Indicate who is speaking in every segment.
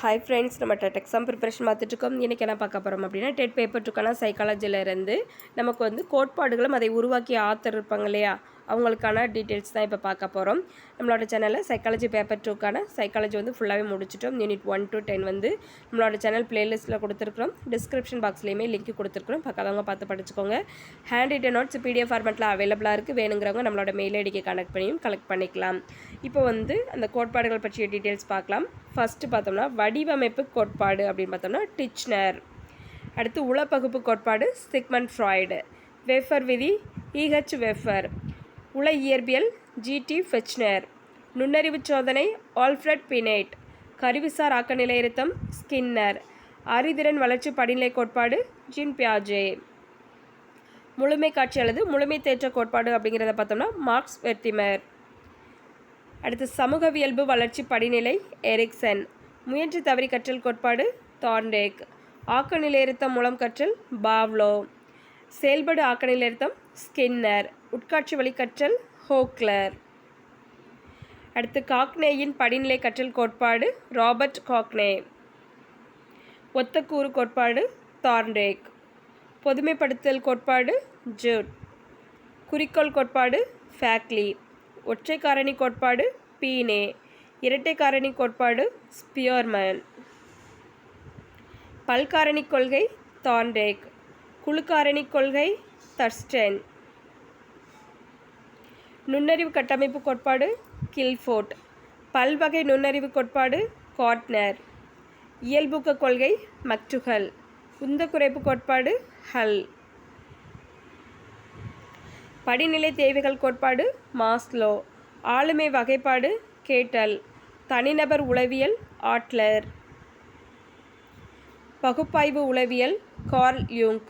Speaker 1: Hi friends, நம்ம TET exam preparation பார்த்துட்ருக்கோம். இன்றைக்கி என்ன பார்க்க போகிறோம் அப்படின்னா, டெட் பேப்பர் டூக்கான சைக்காலஜிலேருந்து நமக்கு கோட்பாடுகளும் அதை உருவாக்கிய ஆத்தர் இருப்பாங்க இல்லையா, அவங்களுக்கான டீட்டெயில்ஸ் தான் இப்போ பார்க்க போகிறோம். நம்மளோட சேனலில் சைக்காலஜி பேப்பர் டூக்கான சைக்காலஜி ஃபுல்லாகவே முடிச்சிட்டோம். யூனிட் 1 to 10 நம்மளோட சேனல் பிளேலிஸ்ட்டில் கொடுத்துருக்குறோம். டிஸ்கிரிப்ஷன் பாக்ஸ்லேயுமே லிங்க் கொடுத்துருக்குறோம். பக்காதவங்க பார்த்து படிச்சுக்கோங்க. ஹேண்ட் ரிட்டன் நோட்ஸ் பிடிஎஃப் ஃபார்மெட்டில் அவைலபிளாக இருக்குது. வேணுங்கிறவங்க நம்மளோட மெயில் ஐடிக்கு கலெக்ட் பண்ணிக்கலாம். இப்போ அந்த கோட்பாடுகள் பற்றிய டீட்டெயில்ஸ் பார்க்கலாம். ஃபஸ்ட்டு பார்த்தோம்னா வடிவமைப்பு கோட்பாடு அப்படின்னு பார்த்தோம்னா டிச்னர். அடுத்து உளப்பகுப்பு கோட்பாடு சிக்மண்ட் ஃப்ராய்டு. வெஃபர் விதி இஹெச் வெஃபர். உள இயற்பியல் ஜிடி ஃபெச்னர். நுண்ணறிவு சோதனை ஆல்ஃப்ரட் பினேட். கருவிசார் ஆக்க நிலையிருத்தம் ஸ்கின்னர். அறிதிறன் வளர்ச்சி படிநிலை கோட்பாடு ஜீன் பியாஜே. முழுமை காட்சி அல்லது முழுமை தேற்ற கோட்பாடு அப்படிங்கிறத பார்த்தோம்னா மார்க்ஸ் வெர்டிமர். அடுத்து சமூகவியல்பு வளர்ச்சி படிநிலை எரிக்சன். முயற்சி தவறி கற்றல் கோட்பாடு தார்ண்டேக். ஆக்க நிலையிருத்தம் மூலம் கற்றல் பாவ்லோ. செயல்படு ஆக்க நிலையிருத்தம் ஸ்கின்னர். உட்காட்சி வழி கற்றல் ஹோக்லர். அடுத்து காக்னேயின் படிநிலை கற்றல் கோட்பாடு ராபர்ட் காக்னே. ஒத்தக்கூறு கோட்பாடு தார்ண்டேக். பொதுமைப்படுத்தல் கோட்பாடு ஜூட். குறிக்கோள் கோட்பாடு ஃபேக்லி. ஒற்றை காரணி கோட்பாடு பீனே. இரட்டை காரணி கோட்பாடு ஸ்பியர்மேன். பல்காரணி கொள்கை தார்ண்டேக். குழுக்காரணி கொள்கை தர்ஸ்டென். நுண்ணறிவு கட்டமைப்பு கோட்பாடு கில்ஃபோர்ட். பல்வகை நுண்ணறிவு கோட்பாடு கார்ட்னர். இயல்பூக்க கொள்கை மக்டுகல். உந்த குறைப்பு கோட்பாடு ஹல். படிநிலை தேவைகள் கோட்பாடு மாஸ்லோ. ஆளுமை வகைப்பாடு கேட்டல். தனிநபர் உளவியல் ஆட்லர். பகுப்பாய்வு உளவியல் கார்ல் யூங்.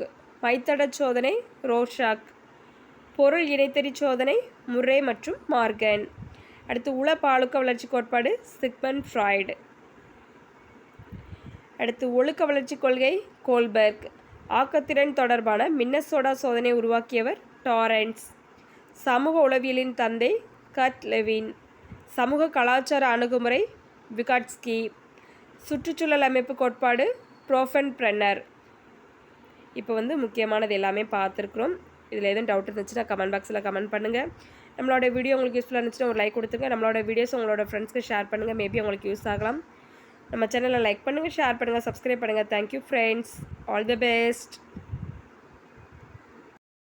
Speaker 1: மைத்தட சோதனை ரோஷாக். பொருள் இணைத்தறி சோதனை முர்ரே மற்றும் மார்கன். அடுத்து உள பாலுக்க வளர்ச்சி கோட்பாடு சிக்மண்ட் ஃப்ராய்டு. அடுத்து ஒழுக்க வளர்ச்சி கொள்கை கோல்பர்க். ஆக்கத்திறன் தொடர்பான மின்னசோடா சோதனை உருவாக்கியவர் டாரன்ஸ். சமூக உளவியலின் தந்தை கட் லெவின். சமூக கலாச்சார அணுகுமுறை விகாட்ஸ்கி. சுற்றுச்சூழல் அமைப்பு கோட்பாடு ப்ரோஃபன் பிரன்னர். இப்போ முக்கியமானது எல்லாமே பார்த்துருக்குறோம். இதில் எதுவும் டவுட் இருந்துச்சுன்னா கமெண்ட் பாக்ஸில் கமெண்ட் பண்ணுங்கள். நம்மளோட வீடியோ உங்களுக்கு யூஸ்ஃபுல்லாக இருந்துச்சுன்னா ஒரு லைக் கொடுத்துங்க. நம்மளோட வீடியோஸ் உங்களோட ஃப்ரெண்ட்ஸ்க்கு ஷேர் பண்ணுங்கள். மேபி உங்களுக்கு யூஸ் ஆகலாம். நம்ம சேனலை லைக் பண்ணுங்கள், ஷேர் பண்ணுங்கள், சப்ஸ்கிரைப் பண்ணுங்கள். Thank you friends. All the best.